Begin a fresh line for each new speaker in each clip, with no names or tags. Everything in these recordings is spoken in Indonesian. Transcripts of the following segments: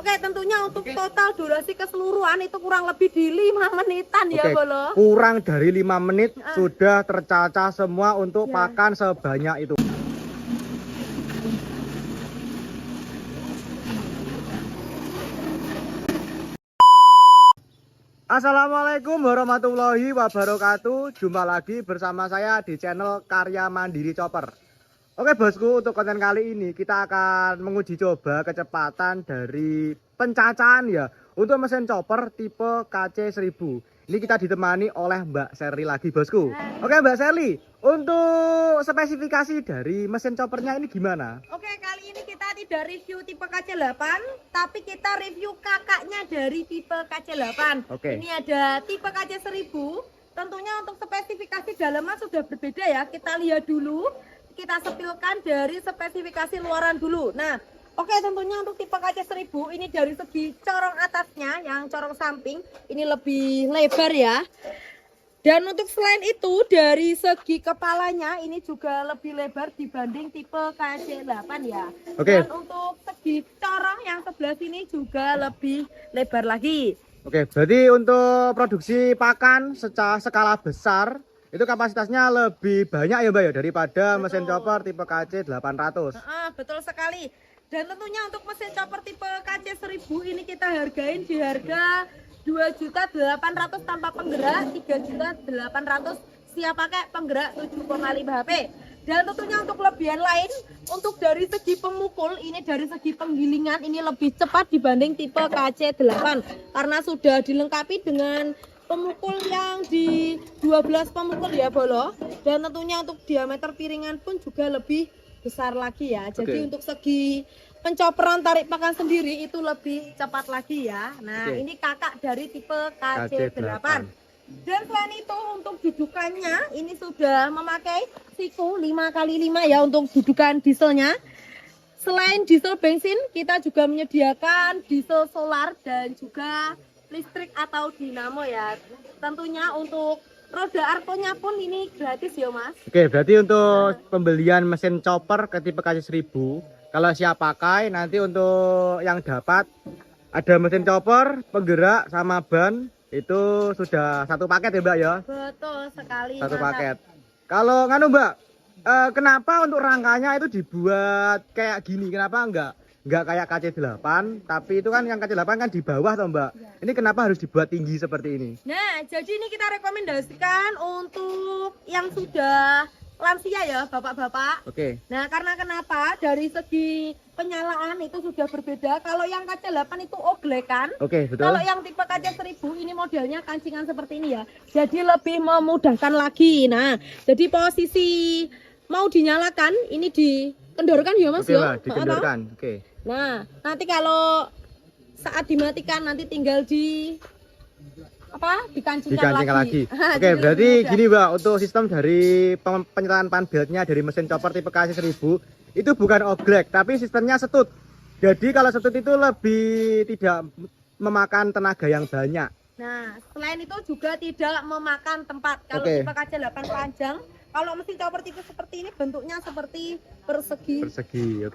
Oke, tentunya untuk total durasi keseluruhan itu kurang lebih di 5 menitan ya, Bolo.
Kurang dari 5 menit sudah tercacah semua untuk pakan sebanyak itu. Assalamualaikum warahmatullahi wabarakatuh. Jumpa lagi bersama saya di channel Karya Mandiri Chopper. Oke bosku, untuk konten kali ini kita akan menguji coba kecepatan dari pencacahan ya untuk mesin chopper tipe KC1000. Ini kita ditemani oleh Mbak Sherly lagi bosku. Oke Mbak Sherly, untuk spesifikasi dari mesin choppernya ini gimana?
Oke, kali ini kita tidak review tipe KC8, tapi kita review kakaknya dari tipe KC8.
Oke.
Ini ada tipe KC1000. Tentunya untuk spesifikasi dalamnya sudah berbeda ya. Kita lihat dulu, kita sepilkan dari spesifikasi luaran dulu. Nah, oke, tentunya untuk tipe KC1000 ini dari segi corong atasnya, yang corong samping ini lebih lebar ya. Dan untuk selain itu dari segi kepalanya ini juga lebih lebar dibanding tipe KC8 ya.
Oke.
Dan untuk segi corong yang sebelah sini juga lebih lebar lagi.
Oke, berarti untuk produksi pakan secara skala besar itu kapasitasnya lebih banyak ya Mbak ya daripada mesin chopper tipe KC800.
Betul sekali. Dan tentunya untuk mesin chopper tipe KC1000 ini kita hargain di harga 2.800.000 tanpa penggerak, 3.800.000 siap pakai penggerak 7,5 HP. Dan tentunya untuk kelebihan lain, untuk dari segi pemukul, ini dari segi penggilingan ini lebih cepat dibanding tipe KC8 karena sudah dilengkapi dengan pemukul yang di 12 pemukul ya Bolo. Dan tentunya untuk diameter piringan pun juga lebih besar lagi ya. Jadi untuk segi pencoperan tarik pakan sendiri itu lebih cepat lagi ya. Nah, ini kakak dari tipe KC8. Dan selain itu untuk dudukannya ini sudah memakai siku 5x5 ya untuk dudukan dieselnya. Selain diesel bensin, kita juga menyediakan diesel solar dan juga listrik atau dinamo ya. Tentunya untuk roda arkonya pun ini gratis ya Mas. Oke,
berarti untuk pembelian mesin chopper ke tipe KC1000 kalau siap pakai nanti untuk yang dapat ada mesin chopper, penggerak sama ban itu sudah satu paket ya Mbak ya?
Betul sekali.
Satu paket. Kalau nganu Mbak, kenapa untuk rangkanya itu dibuat kayak gini? Kenapa enggak kayak KC8, tapi itu kan yang KC8 kan di bawah toh Mbak. Ya. Ini kenapa harus dibuat tinggi seperti ini?
Nah, jadi ini kita rekomendasikan untuk yang sudah lansia ya, bapak-bapak.
Oke.
Nah, karena kenapa? Dari segi penyalaan itu sudah berbeda. Kalau yang KC8 itu oglekan.
Oke, betul.
Kalau yang tipe KC1000 ini modelnya kancingan seperti ini ya. Jadi lebih memudahkan lagi. Nah, jadi posisi mau dinyalakan ini dikendorkan ya Mas.
Oke, Mbak, dikendorkan. Oke.
Nah, nanti kalau saat dimatikan nanti tinggal dikancingkan lagi.
Oke, berarti gini Mbak, untuk sistem dari penyerahan pan beltnya dari mesin chopper tipe KC1000 itu bukan oglek, tapi sistemnya setut. Jadi kalau setut itu lebih tidak memakan tenaga yang banyak.
Nah, selain itu juga tidak memakan tempat. Kalau tipe KC8 panjang, kalau mesin chopper tipe seperti ini bentuknya seperti persegi. Persegi,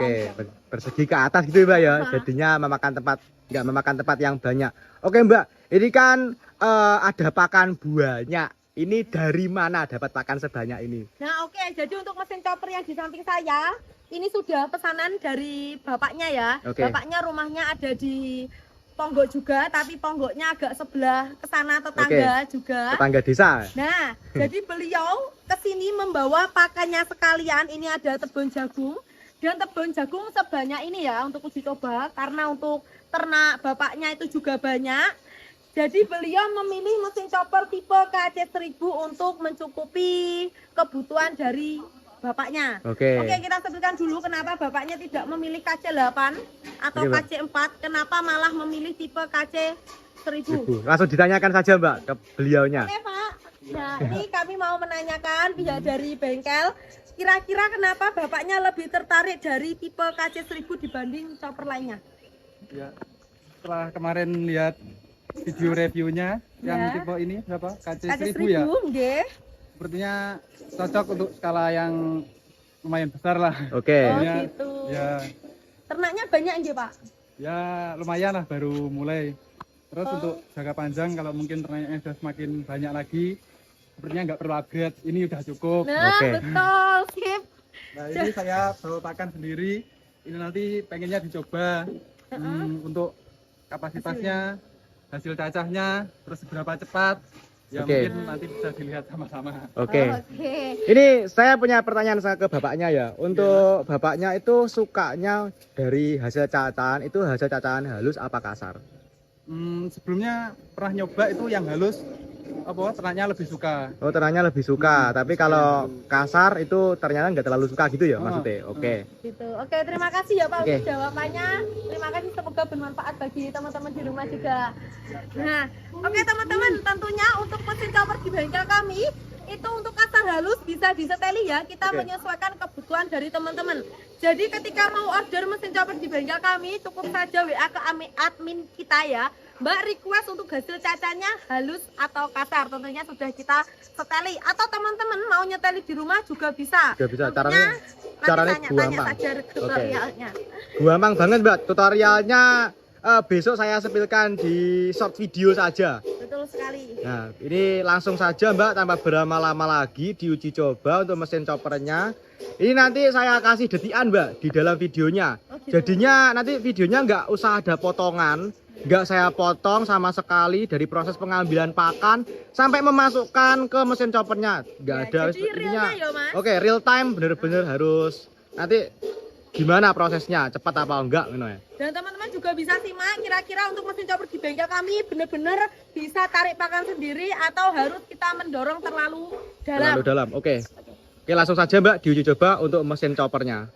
persegi ke atas gitu Mbak ya. Jadinya memakan tempat, nggak memakan tempat yang banyak. Oke Mbak, ini kan ada pakan banyak. Ini dari mana dapat pakan sebanyak ini?
Nah jadi untuk mesin chopper yang di samping saya, ini sudah pesanan dari bapaknya ya. Bapaknya rumahnya ada di Ponggok juga, tapi Ponggoknya agak sebelah ke sana tetangga juga. Tetangga
desa.
Nah, jadi beliau kesini membawa pakannya sekalian. Ini ada tebon jagung dan tebon jagung sebanyak ini ya untuk uji coba karena untuk ternak bapaknya itu juga banyak. Jadi beliau memilih mesin chopper tipe KC1000 untuk mencukupi kebutuhan dari bapaknya. Oke, kita sebutkan dulu kenapa bapaknya tidak memilih KC8 atau KC4, kenapa malah memilih tipe KC1000.
Langsung ditanyakan saja Mbak ke beliaunya.
Oke Pak, nah ini kami mau menanyakan pihak dari bengkel, kira-kira kenapa bapaknya lebih tertarik dari tipe KC1000 dibanding chopper lainnya?
Ya, setelah kemarin lihat video reviewnya yang tipe ini berapa? KC1000 ya? Sepertinya cocok untuk skala yang lumayan besar lah.
Oke.
Oh gitu.
Ya.
Ternaknya banyak nggih Pak?
Ya lumayan lah baru mulai. Terus untuk jangka panjang kalau mungkin ternaknya sudah semakin banyak lagi, sepertinya nggak perlu upgrade, ini udah cukup.
Nah,
Oke.
betul, sip.
Nah ini saya bawa pakan sendiri, ini nanti pengennya dicoba untuk kapasitasnya, hasil cacahnya, terus seberapa cepat, ya
Oke.
mungkin nanti bisa dilihat sama-sama.
Oke.
Oke.
Ini saya punya pertanyaan ke bapaknya ya. Untuk bapaknya itu sukanya dari hasil cacahan itu hasil cacahan halus apa kasar?
Sebelumnya pernah nyoba itu yang halus, ternaknya lebih suka.
Oh, ternaknya lebih suka, tapi kalau kasar itu ternyata nggak terlalu suka gitu ya maksudnya. Oke.
Gitu. Oke, terima kasih ya Pak
Oke.
untuk jawabannya. Terima kasih, semoga bermanfaat bagi teman-teman di rumah juga. Nah, oke teman-teman, tentunya untuk mesin chopper di bengkel kami itu untuk kasar halus bisa diseteli ya. Kita
Oke.
menyesuaikan kebutuhan dari teman-teman. Jadi ketika mau order mesin chopper di bengkel kami, cukup saja WA ke admin kita ya. Mbak request untuk hasil cacahnya halus atau kasar, tentunya sudah kita seteli. Atau teman-teman mau nyeteli di rumah juga bisa.
Juga bisa.
Tentunya
Caranya
nanti tanya
gampang.
saja tutorialnya.
Gampang banget, Mbak. Tutorialnya besok saya sepilkan di short video saja.
Betul sekali.
Nah, ini langsung saja Mbak, tanpa berlama-lama lagi diuji coba untuk mesin choppernya. Ini nanti saya kasih detikan Mbak di dalam videonya.
Oh, gitu.
Jadinya nanti videonya nggak usah ada potongan, nggak saya potong sama sekali dari proses pengambilan pakan sampai memasukkan ke mesin choppernya. Nggak
Ya,
ada
jadi realnya ya, Mas.
Oke, real time bener-bener harus nanti gimana prosesnya, cepat apa enggak gitu ya.
Dan teman-teman juga bisa simak kira-kira untuk mesin chopper di bengkel kami benar-benar bisa tarik pakan sendiri atau harus kita mendorong terlalu dalam.
Terlalu dalam. Oke. Oke, langsung saja Mbak diuji coba untuk mesin choppernya.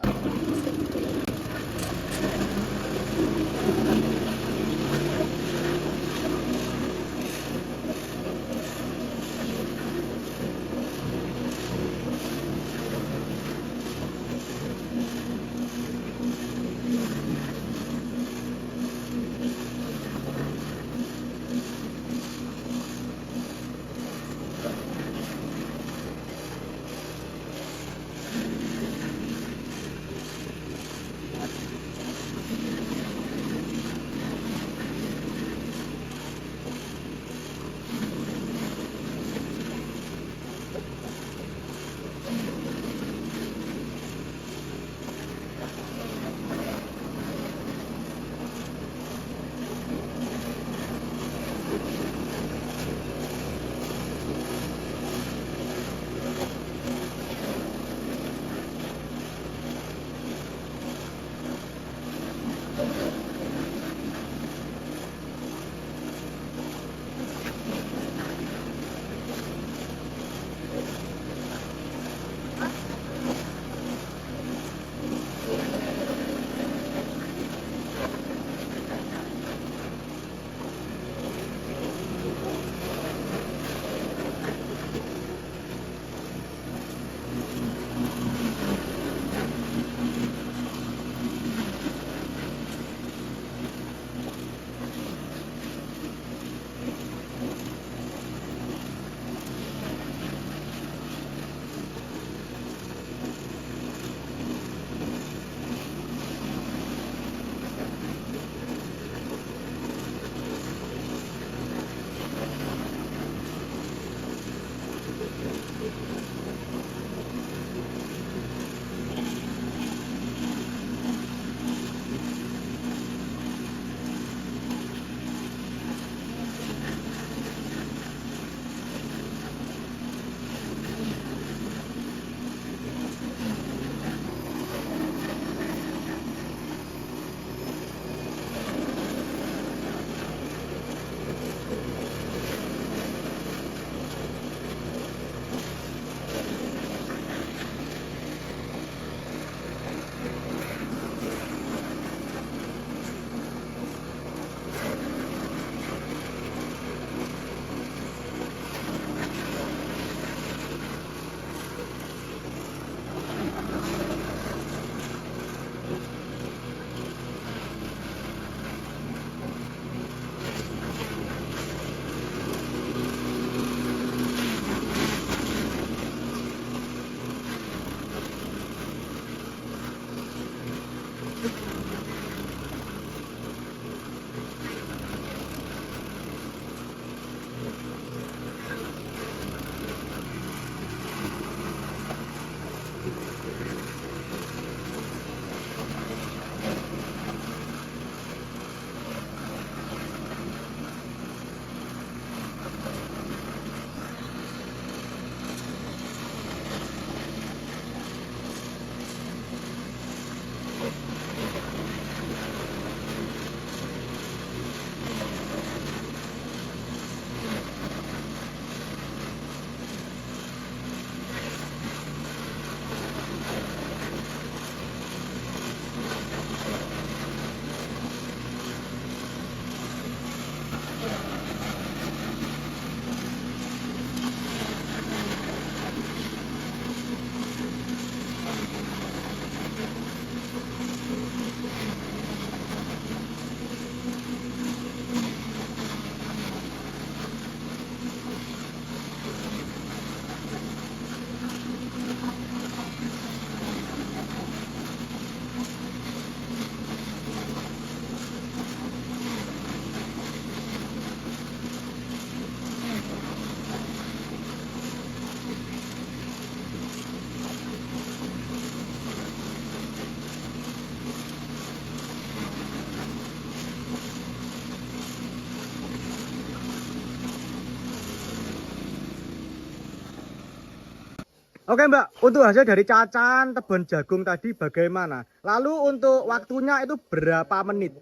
Oke Mbak, untuk hasil dari cacan tebon jagung tadi bagaimana? Lalu untuk waktunya itu berapa menit?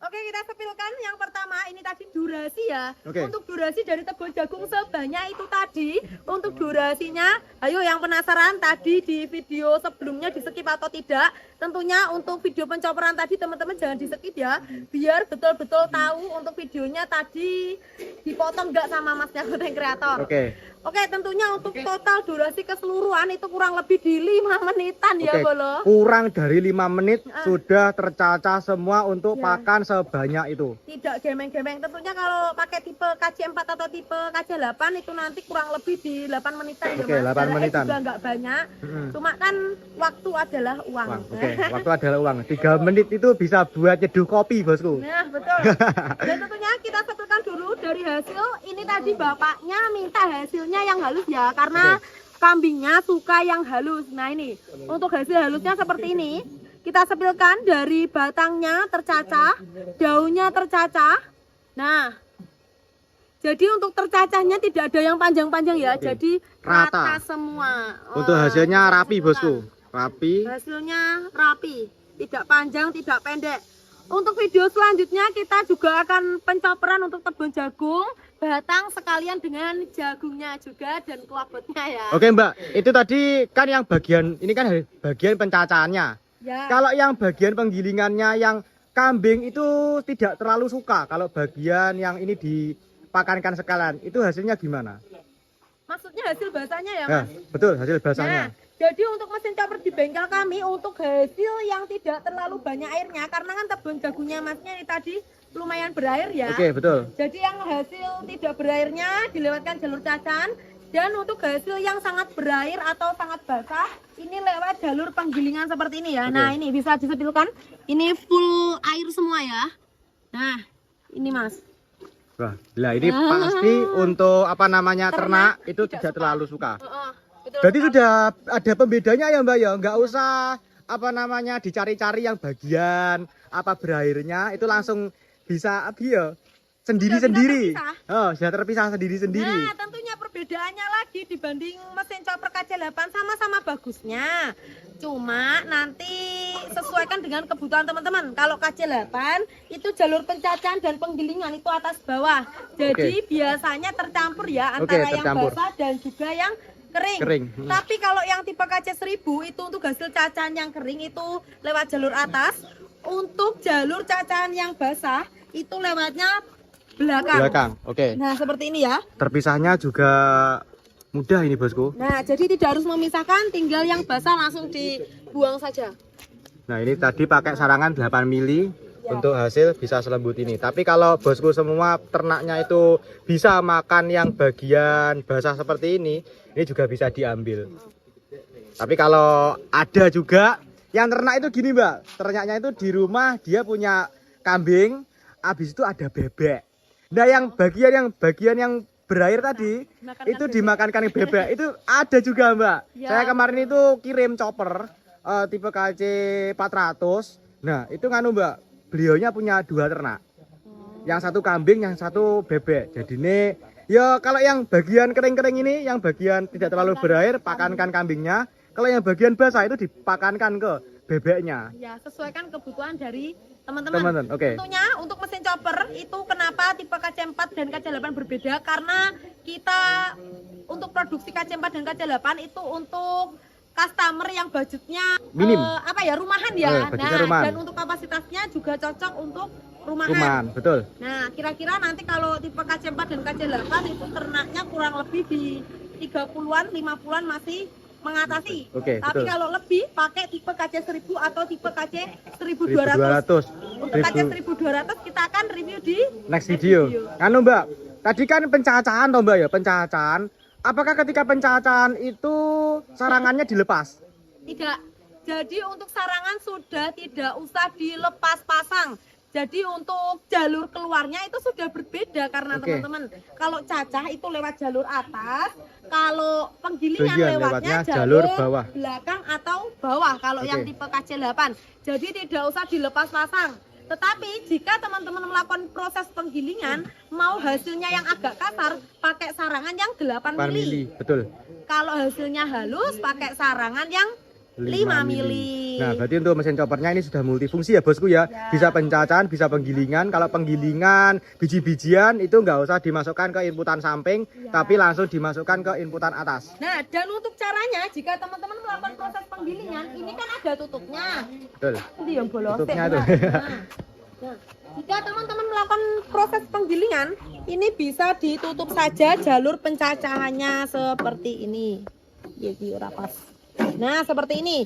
Oke, kita sepilkan yang pertama ini tadi durasi ya.
Oke.
Untuk durasi dari tebon jagung sebanyak itu tadi, untuk durasinya, ayo yang penasaran tadi di video sebelumnya di skip atau tidak, tentunya untuk video pencoporan tadi teman-teman jangan di skip ya, biar betul-betul tahu untuk videonya tadi dipotong nggak sama masnya konten kreator.
Oke.
Oke, tentunya untuk total durasi keseluruhan itu kurang lebih di 5 menitan ya,
Oke,
Bolo.
kurang dari 5 menit sudah tercacah semua untuk
Ya.
pakan sebanyak itu.
Tidak gemeng-gemeng. Tentunya kalau pakai tipe KC4 atau tipe KC8 itu nanti kurang lebih di 8 menitan ya,
Oke,
Mas.
8
Jaraknya
menitan.
juga nggak banyak.
Mm-mm.
Cuma kan waktu adalah uang.
Uang, oke, waktu adalah uang. 3 menit itu bisa buat nyeduh kopi, bosku.
Nah, betul. Dan tentunya kita sebutkan dulu dari hasil. Ini tadi bapaknya minta hasilnya yang halus ya, karena kambingnya suka yang halus. Nah, ini untuk hasil halusnya seperti ini. Kita sepilkan dari batangnya tercacah, daunnya tercacah. Nah, jadi untuk tercacahnya tidak ada yang panjang-panjang ya,
Oke.
jadi
Rata.
rata semua.
Untuk hasilnya rapi, bosku. Rapi.
Hasilnya rapi, tidak panjang, tidak pendek. Untuk video selanjutnya kita juga akan pencoperan untuk tebon jagung, batang sekalian dengan jagungnya juga dan kelabotnya ya.
Oke Mbak, itu tadi kan yang bagian, ini kan bagian pencacahannya.
Ya.
Kalau yang bagian penggilingannya yang kambing itu tidak terlalu suka. Kalau bagian yang ini dipakankan sekalian, itu hasilnya gimana?
Maksudnya hasil basahnya ya,
Nah,
Mas?
betul, hasil basahnya.
Nah, jadi untuk mesin chopper di bengkel kami untuk hasil yang tidak terlalu banyak airnya, karena kan tebon jagungnya Masnya ini tadi lumayan berair ya.
Oke, betul.
Jadi yang hasil tidak berairnya dilewatkan jalur cacan, dan untuk hasil yang sangat berair atau sangat basah ini lewat jalur penggilingan seperti ini ya.
Oke.
Nah, ini bisa disepilkan. Ini full air semua ya. Nah, ini Mas.
Wah, lah ini pasti untuk apa namanya ternak itu
tidak
tidak
suka.
terlalu suka.
Betul
Berarti
sekali.
sudah ada pembedanya ya Mbak ya, nggak usah apa namanya dicari-cari yang bagian apa berairnya, itu langsung bisa ya sendiri-sendiri.
terpisah.
Oh, sudah terpisah sendiri-sendiri.
Nah, tentunya perbedaannya lagi dibanding mesin chopper KC8 sama-sama bagusnya. Cuma nanti sesuaikan dengan kebutuhan teman-teman. Kalau KC8 itu jalur pencacahan dan penggilingan itu atas bawah. Jadi biasanya tercampur ya antara yang
tercampur.
basah dan juga yang kering.
Kering.
Tapi kalau yang tipe KC1000 itu untuk hasil cacahan yang kering itu lewat jalur atas. Untuk jalur cacahan yang basah itu lewatnya belakang.
Oke.
Nah, seperti ini ya.
Terpisahnya juga mudah ini bosku.
Nah, jadi tidak harus memisahkan, tinggal yang basah langsung dibuang saja.
Nah, ini tadi pakai sarangan 8 mili
Ya.
untuk hasil bisa selembut ini. Tapi kalau bosku semua ternaknya itu bisa makan yang bagian basah seperti ini juga bisa diambil. Tapi kalau ada juga yang ternak itu gini Mbak, ternaknya itu di rumah dia punya kambing, habis itu ada bebek. Nah, yang bagian yang berair tadi
Dimakankan
itu
bebek.
dimakankan bebek. Itu ada juga Mbak.
Ya.
Saya kemarin itu kirim chopper tipe KC 400. Nah, itu nganu Mbak, beliaunya punya 2 ternak. Yang satu kambing, yang satu bebek. Jadi ini ya kalau yang bagian kering-kering ini, yang bagian tidak terlalu berair, pakankan kambingnya. Kalau yang bagian basah itu dipakankan ke bebeknya.
Ya, sesuaikan kebutuhan dari
Teman-teman,
teman-teman.
oke.
Tentunya untuk mesin chopper itu kenapa tipe KC4 dan KC8 berbeda? Karena kita untuk produksi KC4 dan KC8 itu untuk customer yang budgetnya
Minim.
rumahan ya.
Budgetnya
Nah,
rumahan.
dan untuk kapasitasnya juga cocok untuk rumahan.
Rumahan, betul.
Nah, kira-kira nanti kalau tipe KC4 dan KC8 itu ternaknya kurang lebih di 30-an, 50-an masih mengatasi.
Oke,
Tapi
betul.
kalau lebih pakai tipe KC1000 atau tipe KC1200.
1200.
Untuk KC1200 kita akan review di
Next video. Anu Mbak, tadi kan pencacahan toh Mbak ya, pencacahan. Apakah ketika pencacahan itu sarangannya dilepas?
Tidak. Jadi untuk sarangan sudah tidak usah dilepas pasang. Jadi untuk jalur keluarnya itu sudah berbeda karena
Oke.
teman-teman kalau cacah itu lewat jalur atas, kalau penggilingan
Penggilingan
lewatnya
lewatnya
jalur
jalur bawah.
belakang atau bawah kalau
Oke.
yang tipe KC8. Jadi tidak usah dilepas pasang. Tetapi jika teman-teman melakukan proses penggilingan, mau hasilnya yang agak kasar, pakai sarangan yang 8 mili.
Betul.
Kalau hasilnya halus, pakai sarangan yang 5 mili.
Nah, berarti untuk mesin choppernya ini sudah multifungsi ya bosku ya.
Ya.
Bisa pencacahan, bisa penggilingan. Kalau penggilingan biji-bijian itu nggak usah dimasukkan ke inputan samping,
Ya.
tapi langsung dimasukkan ke inputan atas.
Nah, dan untuk caranya, jika teman-teman melakukan proses penggilingan, ini kan ada tutupnya.
Betul.
Ini yang bolos.
Tutupnya tuh.
Nah, jika teman-teman melakukan proses penggilingan, ini bisa ditutup saja jalur pencacahannya seperti ini. Jadi ora pas. Nah, seperti ini.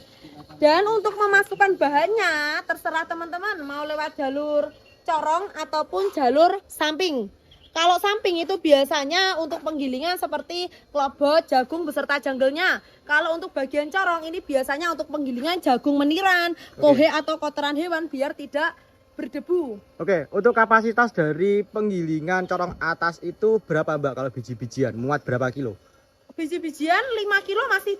Dan untuk memasukkan bahannya, terserah teman-teman mau lewat jalur corong ataupun jalur samping. Kalau samping itu biasanya untuk penggilingan seperti klobot, jagung beserta janggelnya. Kalau untuk bagian corong ini biasanya untuk penggilingan jagung meniran, kohe atau kotoran hewan biar tidak berdebu.
Oke, untuk kapasitas dari penggilingan corong atas itu berapa Mbak kalau biji-bijian? Muat berapa kilo?
Biji-bijian 5 kilo masih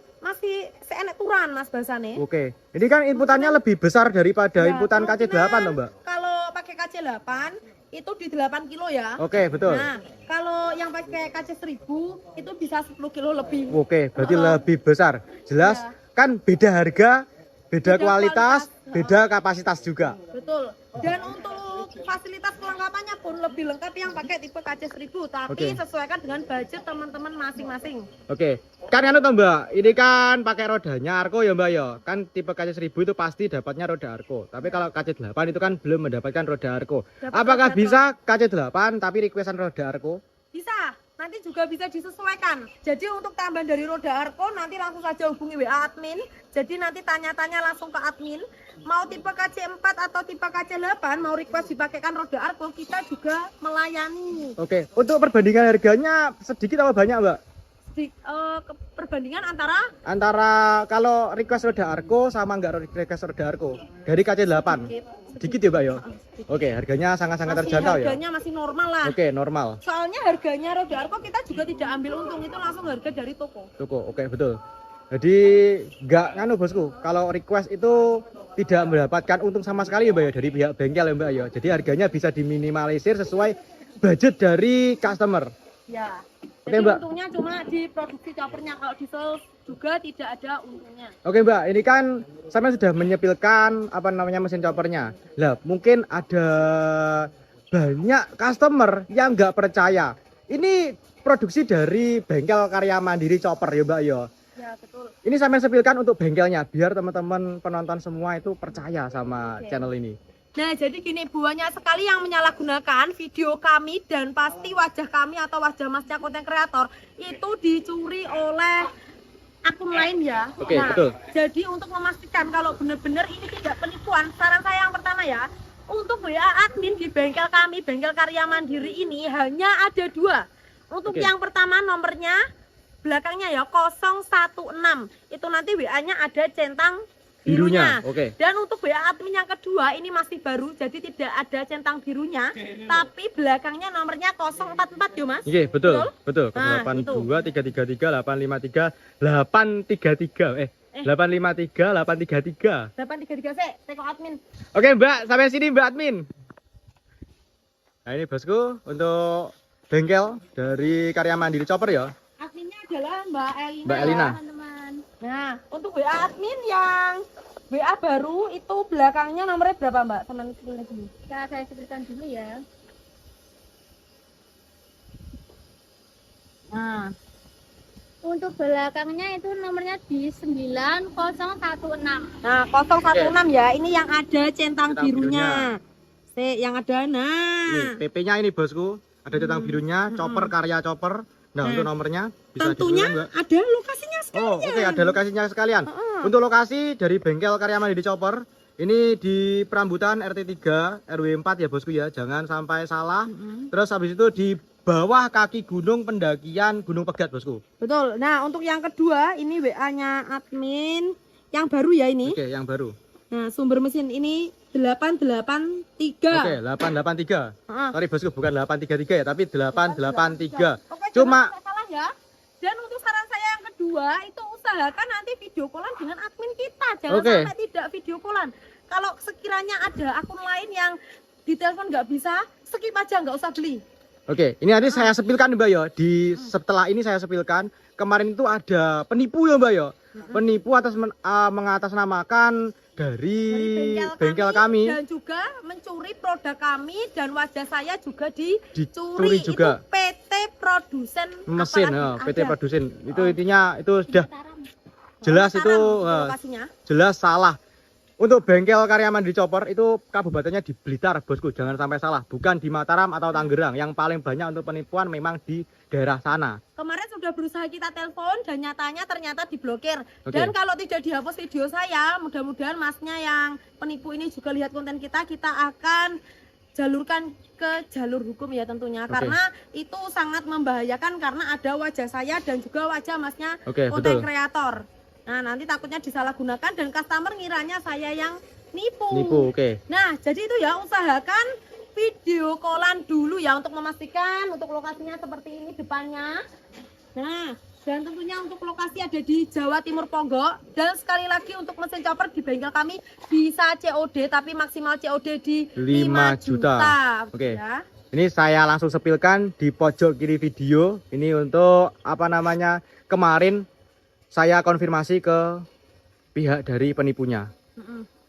seenak turan Mas basane.
Oke, ini kan inputannya lebih besar daripada
Ya,
inputan KC8 loh Mbak.
Kalau pakai KC8 itu di 8 kilo ya.
Oke, betul.
Nah, kalau yang pakai KC1000 itu bisa 10 kilo lebih.
Oke, berarti lebih besar. Jelas
Ya.
kan beda harga, beda
Beda
kualitas,
kualitas.
beda kapasitas juga.
Betul. Dan untuk fasilitas kelengkapannya pun lebih lengkap yang pakai tipe KC1000, tapi
Oke.
sesuaikan dengan budget teman-teman masing-masing.
Oke, kan anu toh Mbak, ini kan pakai rodanya Arco ya Mbak ya. Kan tipe KC1000 itu pasti dapatnya roda Arco. Tapi kalau KC8 itu kan belum mendapatkan roda Arco.
Dapat
Apakah
roda
bisa KC8 tapi requestan roda Arco?
Bisa, nanti juga bisa disesuaikan. Jadi untuk tambahan dari roda Arco nanti langsung saja hubungi WA admin. Jadi nanti tanya-tanya langsung ke admin. Mau tipe KC4 atau tipe KC8 mau request dipakaikan roda Arco, kita juga melayani.
Oke, untuk perbandingan harganya sedikit apa banyak Mbak?
Perbandingan antara
Antara kalau request roda Arco sama enggak request roda Arco dari KC8. Sedikit ya Mbak ya? Oke, harganya sangat-sangat terjangkau ya?
harganya masih normal lah.
Oke, normal.
Soalnya harganya roda Arco kita juga tidak ambil untung, itu langsung harga dari toko.
Toko, oke betul. Jadi nggak nganu bosku, kalau request itu tidak mendapatkan untung sama sekali ya Mbak ya dari pihak bengkel ya Mbak ya. Jadi harganya bisa diminimalisir sesuai budget dari customer.
Ya.
Oke,
Jadi
Mbak.
untungnya cuma di produksi choppernya, kalau diesel juga tidak ada untungnya.
Oke Mbak, ini kan saya sudah menyepilkan apa namanya mesin choppernya. Lah mungkin ada banyak customer yang nggak percaya. Ini produksi dari bengkel Karya Mandiri Chopper ya Mbak ya.
Ya, betul.
Ini saya sepilkan untuk bengkelnya biar teman-teman penonton semua itu percaya sama
Oke.
channel ini.
Nah, jadi gini, banyak sekali yang menyalahgunakan video kami dan pasti wajah kami atau wajah Masnya konten kreator itu dicuri oleh akun lain ya.
Oke,
Nah,
betul.
jadi untuk memastikan kalau benar-benar ini tidak penipuan, saran saya yang pertama ya, untuk WA admin di bengkel kami, bengkel Karya Mandiri ini hanya ada 2. Untuk
Oke.
yang pertama nomornya belakangnya ya 016. Itu nanti WA-nya ada centang birunya.
Oke.
Dan untuk WA admin yang kedua ini masih baru, jadi tidak ada centang birunya, tapi belakangnya nomornya 044 ya Mas.
Oke, betul. Betul.
Nah,
82 333 853 833 853 833.
833 sih, teko admin.
Oke Mbak, sampai sini Mbak admin. Nah ini bosku untuk bengkel dari Karya Mandiri Chopper ya.
Adminnya adalah Mbak Elina.
Mbak Elina.
Ya, teman-teman. Nah, untuk WA admin yang WA baru itu belakangnya nomornya berapa Mbak? Teman sebelumnya dulu. Saya sebutkan dulu ya. Nah,
Untuk belakangnya itu nomornya di 9016.
nah 016 ya, ini yang ada centang
Centang
birunya. Yang ada
Ini PP-nya ini bosku, ada centang birunya, Chopper Karya Chopper. Nah, untuk nomornya bisa
tentunya
ditulis, Mbak.
ada lokasinya sekalian.
Oh, oke, ada lokasinya sekalian. Untuk lokasi dari bengkel Karya Mandiri Chopper, ini di Perambutan RT3 RW 4 ya bosku ya, jangan sampai salah. Terus habis itu di bawah kaki gunung pendakian Gunung Pegat bosku.
Betul. Nah, untuk yang kedua ini WA-nya admin yang baru ya ini.
Oke, yang baru.
Nah, sumber mesin ini 883.
Oke, 883.
Heeh.
Sorry bosku, bukan 833 ya, tapi 883.
Oke,
Cuma
jangan salah ya. Dan untuk saran saya yang kedua itu usahakan nanti video callan dengan admin kita, jangan
Oke.
sampai tidak video callan. kalau sekiranya ada akun lain yang di telepon nggak bisa, skip aja, nggak usah beli.
Oke, ini nanti saya sepilkan Mbak ya. Setelah ini saya sepilkan. Kemarin itu ada penipu ya Mbak ya. Penipu mengatasnamakan dari bengkel kami
dan juga mencuri produk kami, dan wajah saya juga
dicuri
dicuri.
juga.
Itu PT Produsen
Mesin ya,
apalagi
PT
ada.
Produsen. Itu intinya itu sudah
Mataram.
jelas
Mataram
itu
lokasinya.
jelas salah. Untuk bengkel Karya Mandiri Chopper itu kabupatennya di Blitar, bosku. Jangan sampai salah. Bukan di Mataram atau Tangerang. Yang paling banyak untuk penipuan memang di daerah sana.
Kemarin sudah berusaha kita telepon dan nyatanya ternyata diblokir.
Oke.
Dan kalau tidak dihapus video saya, mudah-mudahan masnya yang penipu ini juga lihat konten kita akan jalurkan ke jalur hukum ya tentunya.
Oke.
Karena itu sangat membahayakan karena ada wajah saya dan juga wajah masnya
Oke,
konten
betul.
kreator. Nah, nanti takutnya disalahgunakan dan customer ngiranya saya yang nipu.
Oke.
Nah, jadi itu ya, usahakan video callan dulu ya untuk memastikan untuk lokasinya seperti ini depannya. Nah, dan tentunya untuk lokasi ada di Jawa Timur Ponggok. Dan sekali lagi untuk mesin chopper di bengkel kami bisa COD, tapi maksimal COD di 5 juta.
Oke.
Ya.
Ini saya langsung sepilkan di pojok kiri video. Ini untuk kemarin saya konfirmasi ke pihak dari penipunya.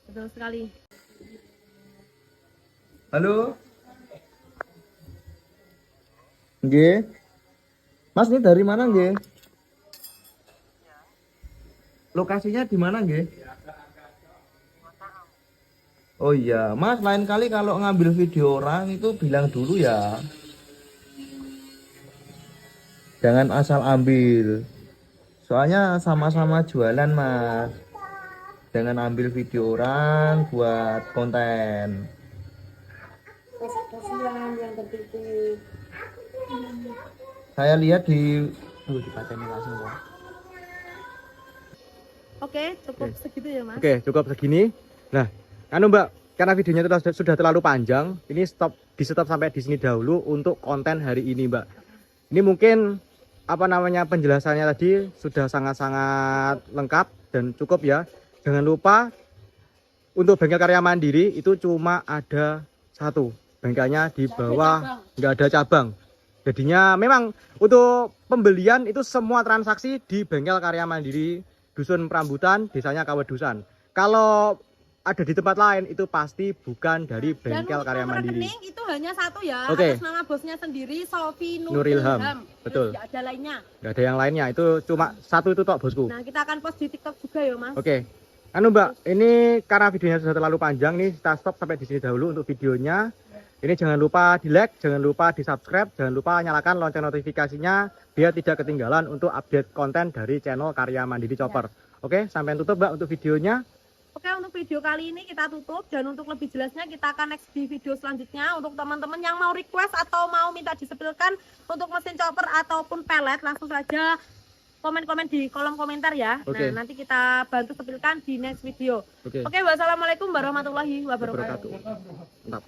Betul sekali.
Halo. Nggih. Mas ini dari mana nggih? Lokasinya di mana nggih? Oh iya, Mas, lain kali kalau ngambil video orang itu bilang dulu ya. Jangan asal ambil. Soalnya sama-sama jualan, Mas. Jangan ambil video orang buat konten. Saya lihat di
Dipateni langsung kok.
Oke, cukup segitu ya, Mas.
Oke, cukup segini. Nah, Mbak, karena videonya sudah terlalu panjang, ini di stop sampai di sini dahulu untuk konten hari ini, Mbak. Ini mungkin penjelasannya tadi sudah sangat-sangat lengkap dan cukup ya. Jangan lupa untuk bengkel Karya Mandiri itu cuma ada satu, bengkelnya di bawah, nggak ada cabang. Jadinya memang untuk pembelian itu semua transaksi di bengkel Karya Mandiri Dusun Prambutan, desanya Kawedusan. Kalau ada di tempat lain itu pasti bukan dari bengkel
Dan
Karya
untuk
Mandiri.
rekening itu hanya satu ya,
Oke.
atas nama bosnya sendiri, Sofi
Nurilham.
Nurilham.
Betul.
Nggak ada lainnya.
Nggak ada yang lainnya, itu cuma satu itu tok, bosku.
Nah, kita akan post di TikTok juga ya, Mas.
Oke. Mbak, ini karena videonya sudah terlalu panjang nih, kita stop sampai di sini dahulu untuk videonya. Ini jangan lupa di like, jangan lupa di subscribe, jangan lupa nyalakan lonceng notifikasinya biar tidak ketinggalan untuk update konten dari channel Karya Mandiri Chopper. Oke, sampai tutup Mbak untuk videonya.
Oke, untuk video kali ini kita tutup, dan untuk lebih jelasnya kita akan next di video selanjutnya. Untuk teman-teman yang mau request atau mau minta disepilkan untuk mesin chopper ataupun pelet, langsung saja komen-komen di kolom komentar ya.
Oke.
Nah, nanti kita bantu sepilkan di next video.
Oke.
Oke, wassalamualaikum warahmatullahi wabarakatuh.
Mantap.